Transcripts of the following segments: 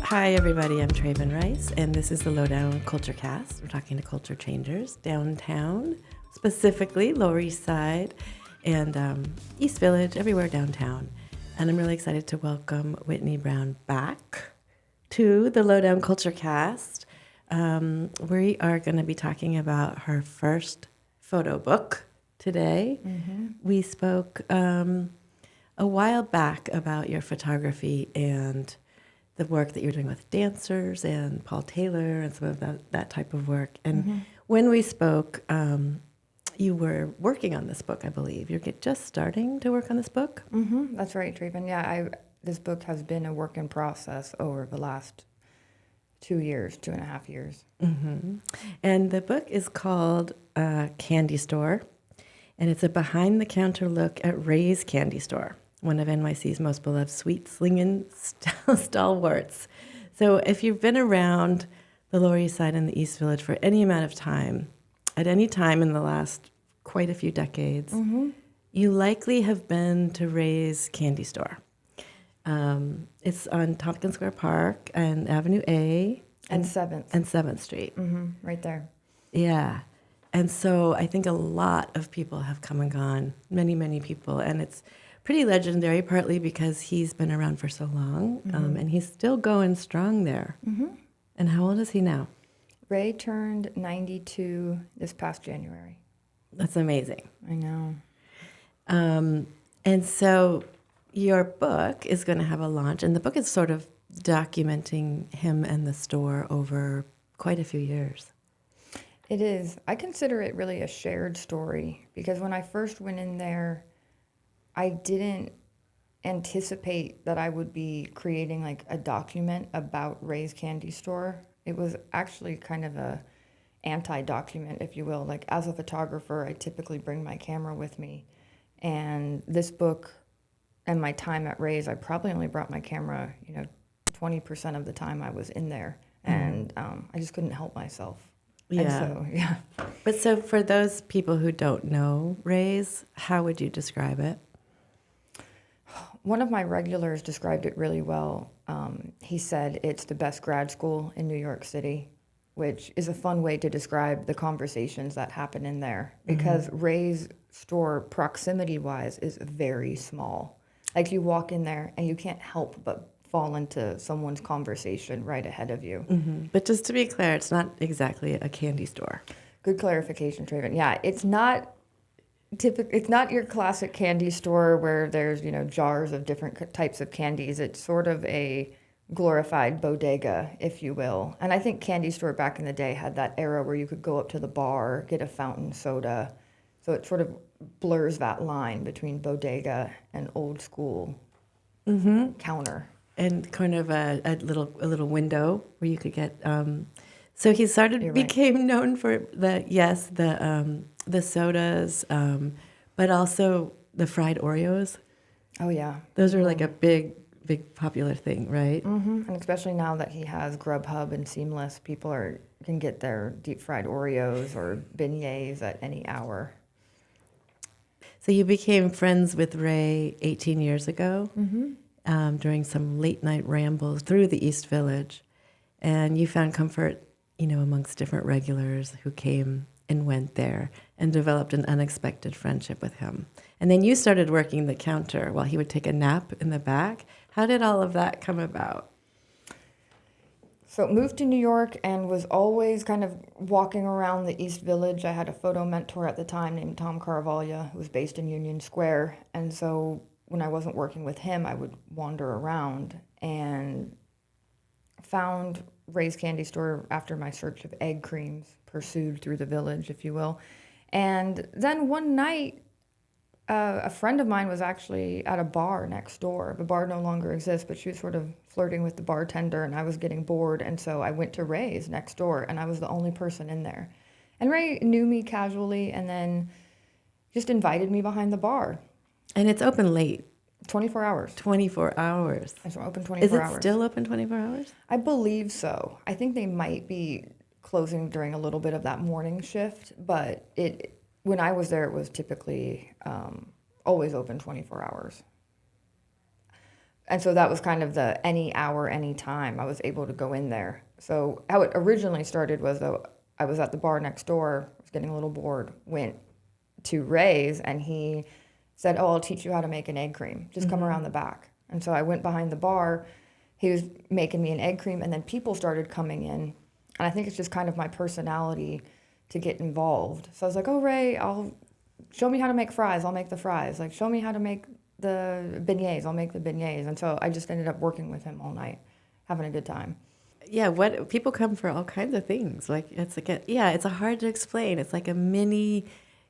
Hi, everybody. I'm Traven Rice, and this is the Lowdown Culture Cast. We're talking to culture changers downtown, specifically Lower East Side and East Village, everywhere downtown. And I'm really excited to welcome Whitney Browne back to the Lowdown Culture Cast. We are going to be talking about her first photo book today. We spoke a while back about your photography and the work that you're doing with dancers and Paul Taylor and some of that type of work. And when we spoke, you were working on this book, I believe. You're just starting to work on this book? That's right, Traven. Yeah, this book has been a work in process over the last 2.5 years. And the book is called Candy Store, and it's a behind-the-counter look at Ray's Candy Store, one of NYC's most beloved sweet slinging stalwarts. So if you've been around the Lower East Side and the East Village for any amount of time, at any time in the last quite a few decades, you likely have been to Ray's Candy Store. It's on Tompkins Square Park and Avenue A. And 7th. And 7th Street. Right there. Yeah. And so I think a lot of people have come and gone, many, many people. And it's pretty legendary, partly because he's been around for so long, and he's still going strong there. And how old is he now? Ray turned 92 this past January. That's amazing. I know. And so your book is going to have a launch, and the book is sort of documenting him and the store over quite a few years. It is. I consider it really a shared story because when I first went in there, I didn't anticipate that I would be creating like a document about Ray's Candy Store. It was actually kind of a anti-document, if you will. Like as a photographer, I typically bring my camera with me. And this book and my time at Ray's, I probably only brought my camera, 20% of the time I was in there. And I just couldn't help myself. Yeah. And so, yeah. But so for those people who don't know Ray's, how would you describe it? One of my regulars described it really well. He said it's the best grad school in New York City, which is a fun way to describe the conversations that happen in there because Ray's store, proximity-wise, is very small. Like you walk in there and you can't help but fall into someone's conversation right ahead of you. But just to be clear, it's not exactly a candy store. Good clarification, Traven. Yeah, it's not your classic candy store where there's, jars of different types of candies. It's sort of a glorified bodega, if you will. And I think candy store back in the day had that era where you could go up to the bar, get a fountain soda. So it sort of blurs that line between bodega and old school counter. And kind of a little window where you could get. So he became known for the sodas, but also the fried Oreos. Oh yeah, those are like a big popular thing, right? And especially now that he has Grubhub and Seamless, people can get their deep fried Oreos or beignets at any hour. So you became friends with Ray 18 years ago. During some late night rambles through the East Village, and you found comfort, amongst different regulars who came and went there and developed an unexpected friendship with him. And then you started working the counter while he would take a nap in the back. How did all of that come about? So moved to New York and was always kind of walking around the East Village. I had a photo mentor at the time named Tom Carvalho, who was based in Union Square. And so when I wasn't working with him, I would wander around and found Ray's Candy Store after my search of egg creams, pursued through the village, if you will. And then one night, a friend of mine was actually at a bar next door. The bar no longer exists, but she was sort of flirting with the bartender, and I was getting bored. And so I went to Ray's next door, and I was the only person in there. And Ray knew me casually and then just invited me behind the bar. And it's open late. 24 hours. 24 hours. It's open 24 hours. Is it still open 24 hours? I believe so. I think they might be closing during a little bit of that morning shift, but when I was there, it was typically always open 24 hours. And so that was kind of the any hour, any time I was able to go in there. So how it originally started was, though, I was at the bar next door, was getting a little bored, went to Ray's, and he said, "Oh, I'll teach you how to make an egg cream. Just come around the back." And so I went behind the bar. He was making me an egg cream, and then people started coming in. And I think it's just kind of my personality to get involved. So I was like, "Oh, Ray, I'll show me how to make fries. I'll make the fries. Like, show me how to make the beignets. I'll make the beignets." And so I just ended up working with him all night, having a good time. Yeah, what people come for all kinds of things. Like it's like it's a hard to explain. It's like a mini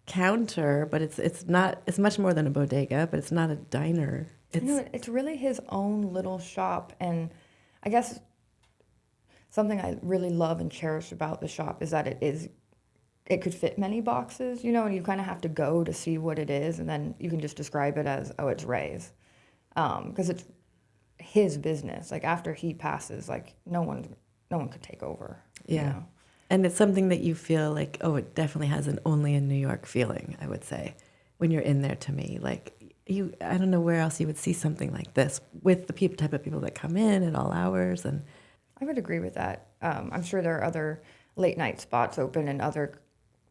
counter, but it's not. It's much more than a bodega, but it's not a diner. It's really his own little shop, and I guess something I really love and cherish about the shop is that it could fit many boxes, and you kind of have to go to see what it is, and then you can just describe it as, oh, it's Ray's, because it's his business. Like after he passes, like no one could take over. Yeah. And it's something that you feel like, oh, it definitely has an only in New York feeling, I would say, when you're in there. To me, like I don't know where else you would see something like this with the type of people that come in at all hours. And I would agree with that. I'm sure there are other late night spots open in other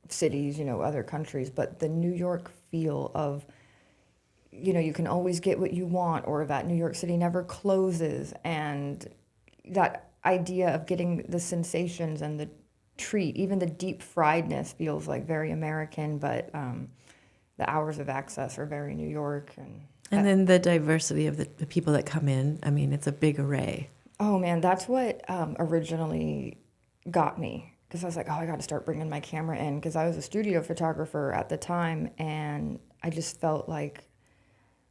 cities, other countries, but the New York feel of, you can always get what you want, or that New York City never closes, and that idea of getting the sensations and the treat, even the deep friedness feels like very American, but the hours of access are very New York. And then the diversity of the people that come in, I mean, it's a big array. Oh man, that's what originally got me, because I was like, oh, I got to start bringing my camera in, because I was a studio photographer at the time, and I just felt like,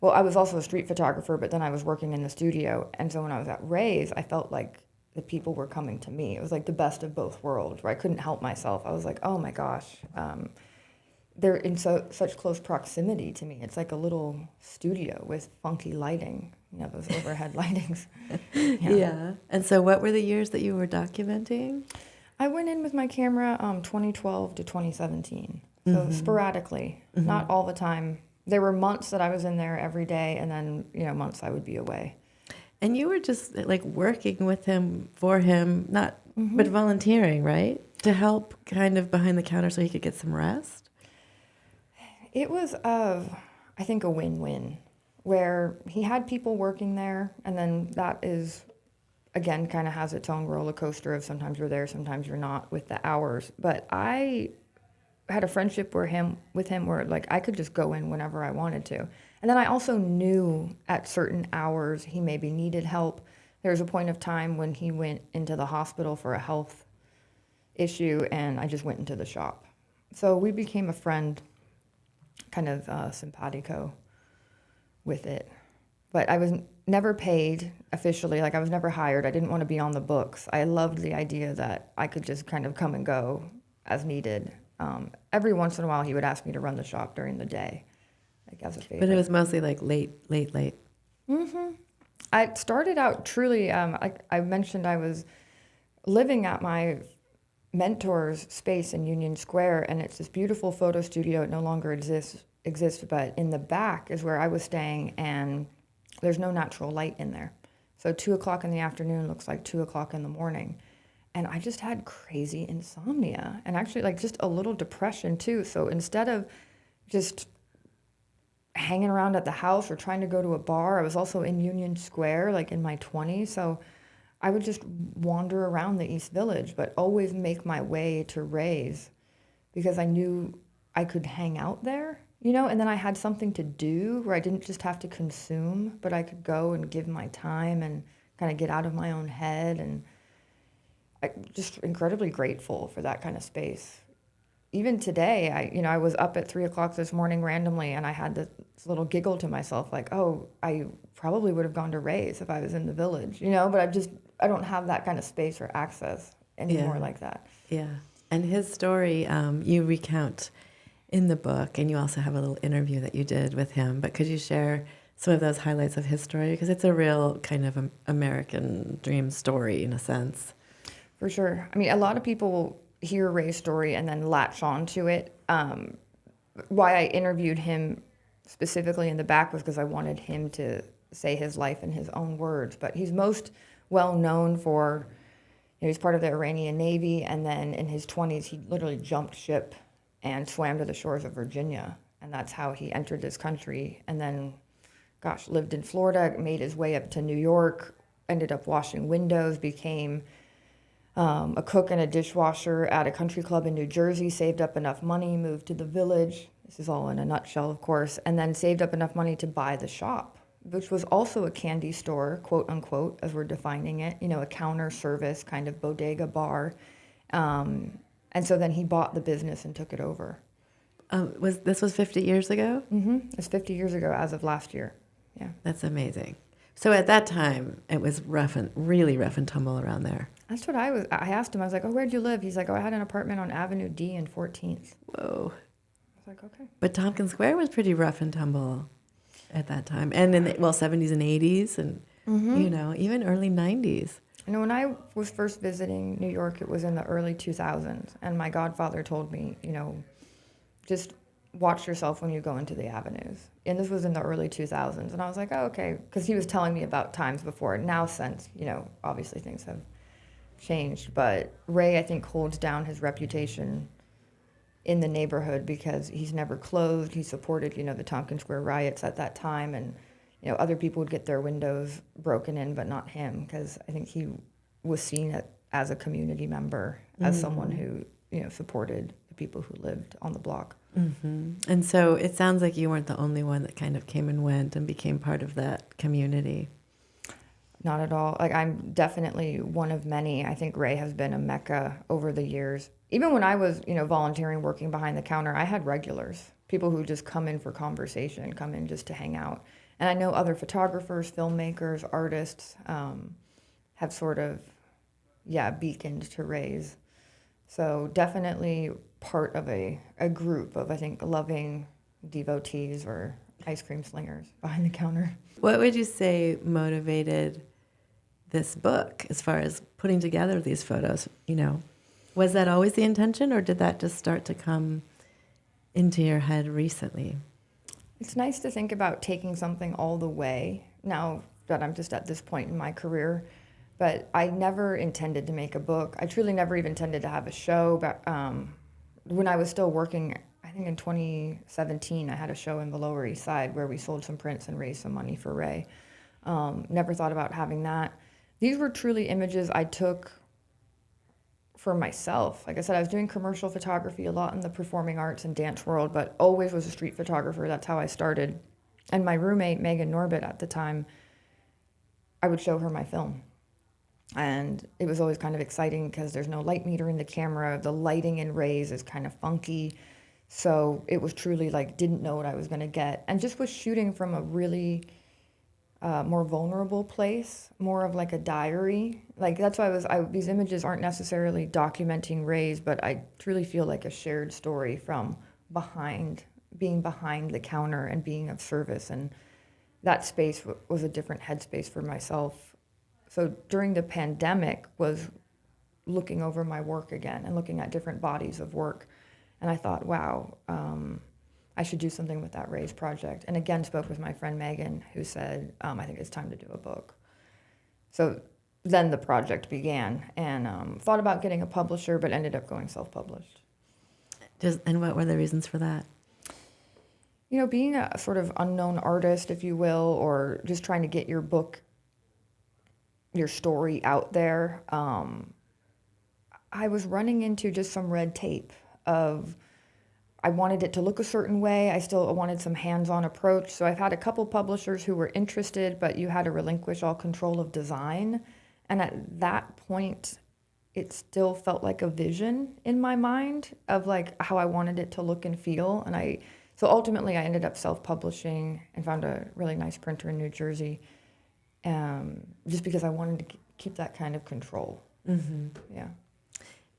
well, I was also a street photographer, but then I was working in the studio, and so when I was at Ray's, I felt like the people were coming to me. It was like the best of both worlds, where I couldn't help myself. I was like, oh my gosh, they're in such close proximity to me. It's like a little studio with funky lighting, those overhead lightings. Yeah. And so what were the years that you were documenting? I went in with my camera 2012 to 2017, so sporadically, not all the time. There were months that I was in there every day, and then, months I would be away. And you were just like working with him, for him, not, but volunteering, right? To help kind of behind the counter so he could get some rest? It was, I think, a win-win, where he had people working there, and then that is, again, kind of has its own roller coaster of sometimes you're there, sometimes you're not with the hours. But I had a friendship with him where like I could just go in whenever I wanted to. And then I also knew at certain hours he maybe needed help. There was a point of time when he went into the hospital for a health issue, and I just went into the shop. So we became a friend, kind of simpatico with it. But I was never paid officially, like I was never hired. I didn't want to be on the books. I loved the idea that I could just kind of come and go as needed. Every once in a while he would ask me to run the shop during the day, like as a favor. But it was mostly like late. I started out truly, like I mentioned, I was living at my mentor's space in Union Square, and it's this beautiful photo studio. It no longer exists, but in the back is where I was staying, and there's no natural light in there. So 2:00 in the afternoon looks like 2:00 in the morning. And I just had crazy insomnia, and actually like just a little depression too. So instead of just hanging around at the house or trying to go to a bar, I was also in Union Square, like in my 20s. So I would just wander around the East Village, but always make my way to Ray's, because I knew I could hang out there, and then I had something to do where I didn't just have to consume, but I could go and give my time and kind of get out of my own head. And I'm just incredibly grateful for that kind of space. Even today, I was up at 3:00 this morning randomly, and I had this little giggle to myself, like, oh, I probably would have gone to Ray's if I was in the Village, but I don't have that kind of space or access anymore like that. Yeah. And his story, you recount in the book, and you also have a little interview that you did with him, but could you share some of those highlights of his story? Because it's a real kind of American dream story in a sense. For sure. I mean, a lot of people hear Ray's story and then latch on to it. Why I interviewed him specifically in the back was because I wanted him to say his life in his own words, but he's most well known for, he's part of the Iranian Navy, and then in his 20s, he literally jumped ship and swam to the shores of Virginia, and that's how he entered this country, and then, lived in Florida, made his way up to New York, ended up washing windows, became a cook and a dishwasher at a country club in New Jersey, saved up enough money, moved to the Village. This is all in a nutshell, of course, and then saved up enough money to buy the shop, which was also a candy store, quote unquote, as we're defining it, a counter service kind of bodega bar. And so then he bought the business and took it over. This was 50 years ago? Mm-hmm. It's 50 years ago as of last year. Yeah. That's amazing. So at that time, it was really rough and tumble around there. That's what I asked him, I was like, oh, where'd you live? He's like, oh, I had an apartment on Avenue D and 14th. Whoa. I was like, okay. But Tompkins Square was pretty rough and tumble at that time. And in the 70s and 80s and, even early 90s. When I was first visiting New York, it was in the early 2000s. And my godfather told me, just watch yourself when you go into the avenues. And this was in the early 2000s. And I was like, oh, okay. Because he was telling me about times before. Now since, obviously things have changed. But Ray, I think, holds down his reputation in the neighborhood because he's never closed. He supported, the Tompkins Square riots at that time. And, other people would get their windows broken in, but not him. Because I think he was seen as a community member, as someone who, supported the people who lived on the block. Mm-hmm. And so it sounds like you weren't the only one that kind of came and went and became part of that community. Not at all. I'm definitely one of many. I think Ray has been a mecca over the years. Even when I was, volunteering, working behind the counter, I had regulars, people who just come in for conversation, come in just to hang out. And I know other photographers, filmmakers, artists have sort of, beaconed to Ray's. So definitely part of a group of, I think, loving devotees or ice cream slingers behind the counter. What would you say motivated this book as far as putting together these photos? Was that always the intention, or did that just start to come into your head recently? It's nice to think about taking something all the way now that I'm just at this point in my career. But I never intended to make a book. I truly never even intended to have a show. But when I was still working, I think in 2017, I had a show in the Lower East Side where we sold some prints and raised some money for Ray. Never thought about having that. These were truly images I took for myself. Like I said, I was doing commercial photography a lot in the performing arts and dance world, but always was a street photographer. That's how I started. And my roommate, Megan Norbit, at the time, I would show her my film. And it was always kind of exciting because there's no light meter in the camera. The lighting in Ray's is kind of funky. So it was truly didn't know what I was going to get. And just was shooting from a really more vulnerable place, more of a diary. That's why these images aren't necessarily documenting Ray's, but I truly feel like a shared story from being behind the counter and being of service. And that space was a different headspace for myself. So during the pandemic was looking over my work again and looking at different bodies of work. And I thought, wow, I should do something with that Ray's project. And again, spoke with my friend Megan, who said, I think it's time to do a book. So then the project began, and thought about getting a publisher, but ended up going self-published. And what were the reasons for that? Being a sort of unknown artist, if you will, or just trying to get your book, your story out there, I was running into just some red tape of, I wanted it to look a certain way. I still wanted some hands-on approach. So I've had a couple publishers who were interested, but you had to relinquish all control of design. And at that point, it still felt like a vision in my mind of how I wanted it to look and feel. And so ultimately I ended up self-publishing and found a really nice printer in New Jersey. Just because I wanted to keep that kind of control. Mm-hmm. Yeah.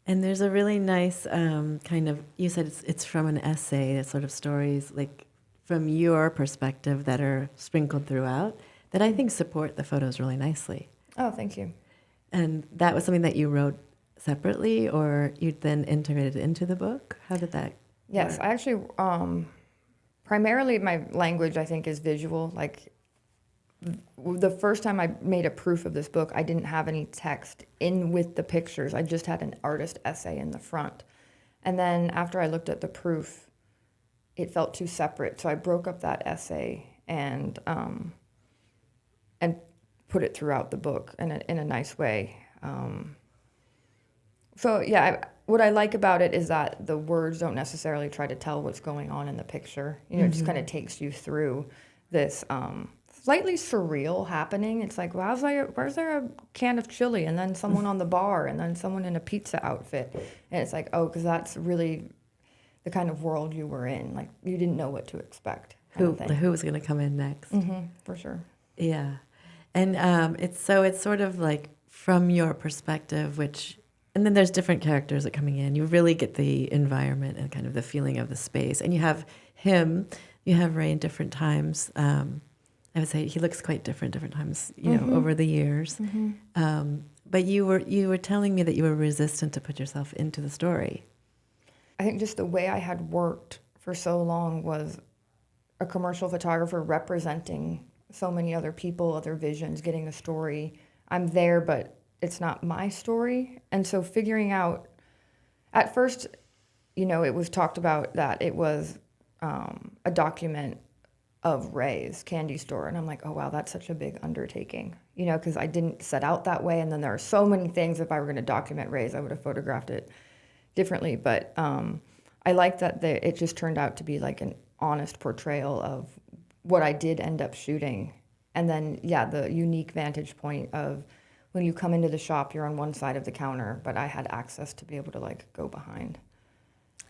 And there's a really nice kind of, you said it's from an essay, it's sort of stories from your perspective that are sprinkled throughout that I think support the photos really nicely. Oh, thank you. And that was something that you wrote separately, or you then integrated into the book? How did that Yes, work? I actually, primarily my language, I think, is visual. the first time I made a proof of this book, I didn't have any text in with the pictures. I just had an artist essay in the front. And then after I looked at the proof, it felt too separate. So I broke up that essay and put it throughout the book in a nice way. So yeah, what I like about it is that the words don't necessarily try to tell what's going on in the picture. You know, it just kind of takes you through this slightly surreal happening. It's like, where's there a can of chili, and then someone on the bar, and then someone in a pizza outfit, and it's like, oh, because that's really the kind of world you were in. Like, you didn't know what to expect. Who was going to come in next? For sure. Yeah, and it's sort of like from your perspective, and then there's different characters that are coming in. You really get the environment and kind of the feeling of the space, and you have him. You have Ray in different times. I would say he looks quite different times, over the years. But you were telling me that you were resistant to put yourself into the story. I think just the way I had worked for so long was a commercial photographer representing so many other people, other visions, getting a story. I'm there, but it's not my story. And so figuring out, at first, it was talked about that it was a document of Ray's candy store. And I'm like, oh, wow, that's such a big undertaking, because I didn't set out that way. And then there are so many things, if I were going to document Ray's, I would have photographed it differently. But I like that it just turned out to be like an honest portrayal of what I did end up shooting. And then, yeah, the unique vantage point of when you come into the shop, you're on one side of the counter, but I had access to be able to go behind.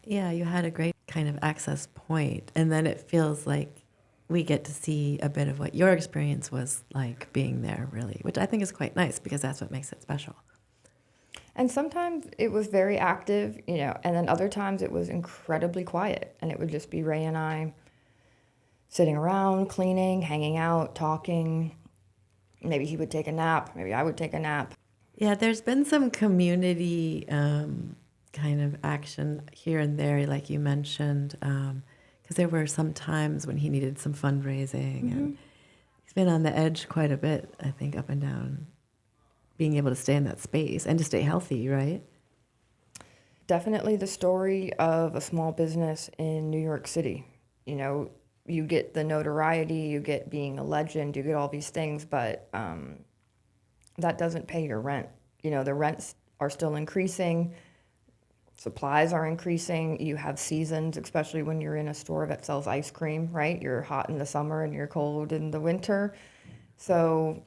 Yeah, you had a great kind of access point. And then it feels like we get to see a bit of what your experience was like being there, really, which I think is quite nice because that's what makes it special. And sometimes it was very active, and then other times it was incredibly quiet. And it would just be Ray and I sitting around, cleaning, hanging out, talking. Maybe he would take a nap. Maybe I would take a nap. Yeah, there's been some community kind of action here and there, like you mentioned, because there were some times when he needed some fundraising. And he's been on the edge quite a bit, I think, up and down, being able to stay in that space and to stay healthy, right? Definitely the story of a small business in New York City. You get the notoriety, you get being a legend, you get all these things, but that doesn't pay your rent. The rents are still increasing, supplies are increasing, you have seasons, especially when you're in a store that sells ice cream, right? You're hot in the summer and you're cold in the winter. So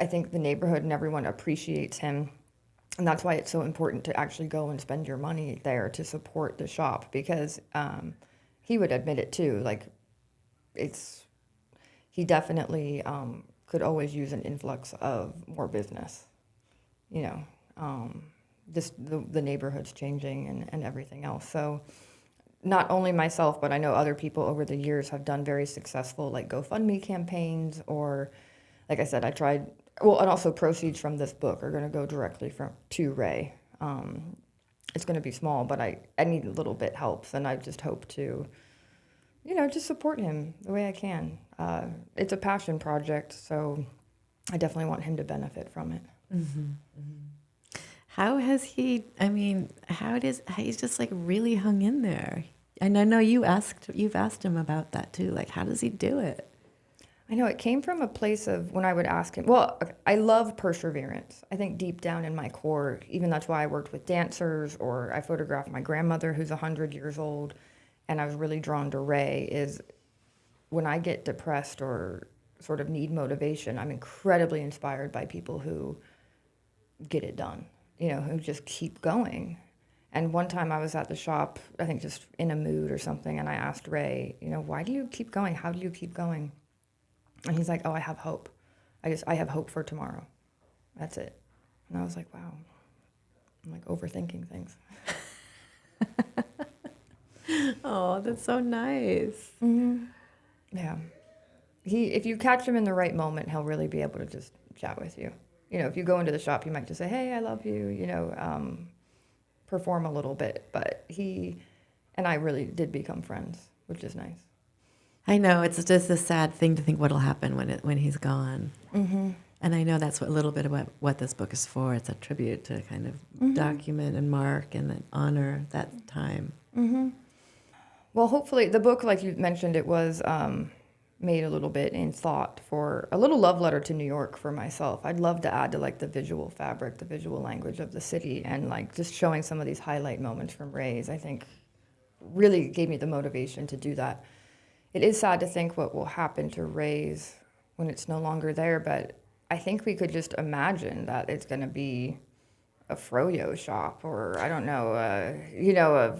I think the neighborhood and everyone appreciates him. And that's why it's so important to actually go and spend your money there to support the shop, because he would admit it too. He definitely could always use an influx of more business. Just the neighborhood's changing and everything else. So not only myself, but I know other people over the years have done very successful GoFundMe campaigns, or like I said, I tried. Well, and also proceeds from this book are going to go directly to Ray. It's going to be small, but any little bit helps, and I just hope to, just support him the way I can. It's a passion project, so I definitely want him to benefit from it. Mm-hmm. Mm-hmm. How has he? I mean, he's just really hung in there? And I know you've asked him about that too. How does he do it? I know it came from a place of when I would ask him. Well, I love perseverance. I think deep down in my core, even that's why I worked with dancers, or I photographed my grandmother who's 100 years old, and I was really drawn to Ray, is when I get depressed or sort of need motivation, I'm incredibly inspired by people who get it done, who just keep going. And one time I was at the shop, I think just in a mood or something, and I asked Ray, why do you keep going? How do you keep going? And he's like, oh, I have hope. I have hope for tomorrow. That's it. And I was like, wow. I'm overthinking things. Oh, that's so nice. Mm-hmm. Yeah. If you catch him in the right moment, he'll really be able to just chat with you. If you go into the shop, you might just say, hey, I love you, perform a little bit. But he and I really did become friends, which is nice. I know, it's just a sad thing to think what'll happen when he's gone. Mm-hmm. And I know that's a little bit of what this book is for. It's a tribute to kind of document and mark and honor that time. Mm-hmm. Well, hopefully, the book, like you mentioned, it was made a little bit in thought for a little love letter to New York for myself. I'd love to add to like the visual fabric, the visual language of the city, and like just showing some of these highlight moments from Ray's, I think really gave me the motivation to do that. It is sad to think what will happen to Ray's when it's no longer there, but I think we could just imagine that it's going to be a froyo shop, or I don't know,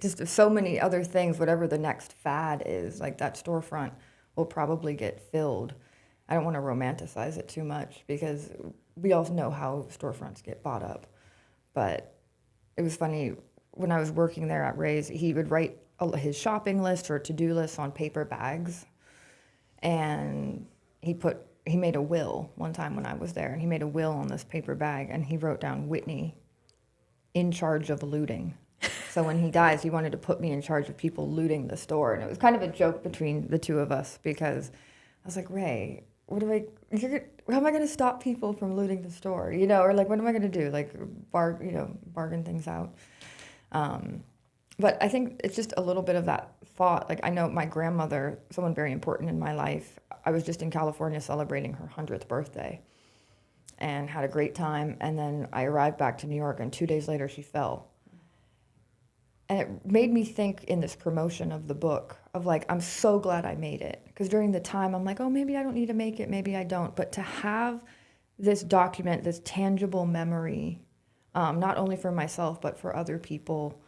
just so many other things, whatever the next fad is, like that storefront will probably get filled. I don't want to romanticize it too much because we all know how storefronts get bought up. But it was funny, when I was working there at Ray's, he would write his shopping list or to-do list on paper bags. And he made a will one time when I was there, and he made a will on this paper bag, and he wrote down Whitney, in charge of looting. So when he dies, he wanted to put me in charge of people looting the store. And it was kind of a joke between the two of us because I was like, Ray, how am I going to stop people from looting the store? Or like, what am I going to do? Like, bargain things out. But I think it's just a little bit of that thought. Like, I know my grandmother, someone very important in my life, I was just in California celebrating her 100th birthday and had a great time. And then I arrived back to New York, and 2 days later she fell. And it made me think in this promotion of the book of like, I'm so glad I made it. Because during the time, I'm like, oh, maybe I don't need to make it, maybe I don't. But to have this document, this tangible memory, not only for myself, but for other people,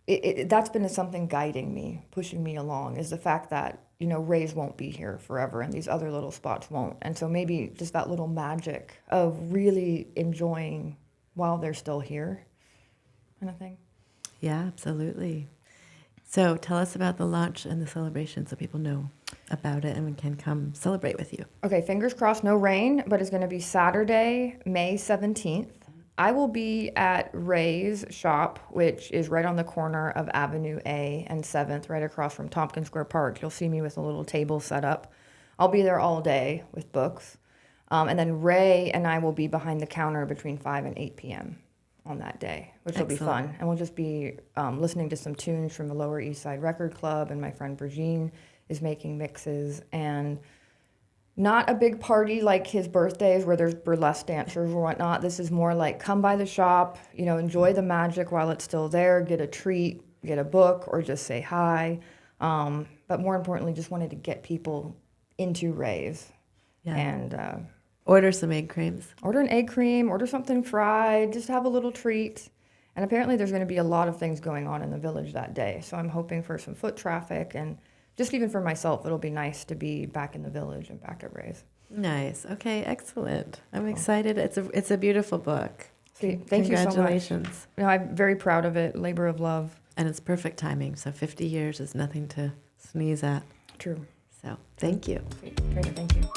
that's been something guiding me, pushing me along, is the fact that, Ray's won't be here forever and these other little spots won't. And so maybe just that little magic of really enjoying while they're still here. Kind of thing. Yeah, absolutely. So tell us about the launch and the celebration so people know about it and can come celebrate with you. Okay, fingers crossed, no rain, but it's going to be Saturday, May 17th. I will be at Ray's shop, which is right on the corner of Avenue A and 7th, right across from Tompkins Square Park. You'll see me with a little table set up. I'll be there all day with books. And then Ray and I will be behind the counter between 5 and 8 p.m. on that day, which will be fun. And we'll just be listening to some tunes from the Lower East Side Record Club, and my friend Browne is making mixes. And not a big party like his birthdays where there's burlesque dancers or whatnot. This is more like come by the shop, enjoy the magic while it's still there, get a treat, get a book, or just say hi. But more importantly, just wanted to get people into Ray's. Yeah. And order some egg creams. Order an egg cream, order something fried, just have a little treat. And apparently there's going to be a lot of things going on in the village that day. So I'm hoping for some foot traffic, and just even for myself, it'll be nice to be back in the village and back at Ray's. Nice. Okay, excellent. I'm excited. It's a beautiful book. Sweet. Thank you so much. Congratulations. I'm very proud of it. Labor of love. And it's perfect timing. So 50 years is nothing to sneeze at. True. So thank you. Sweet. Great. Thank you.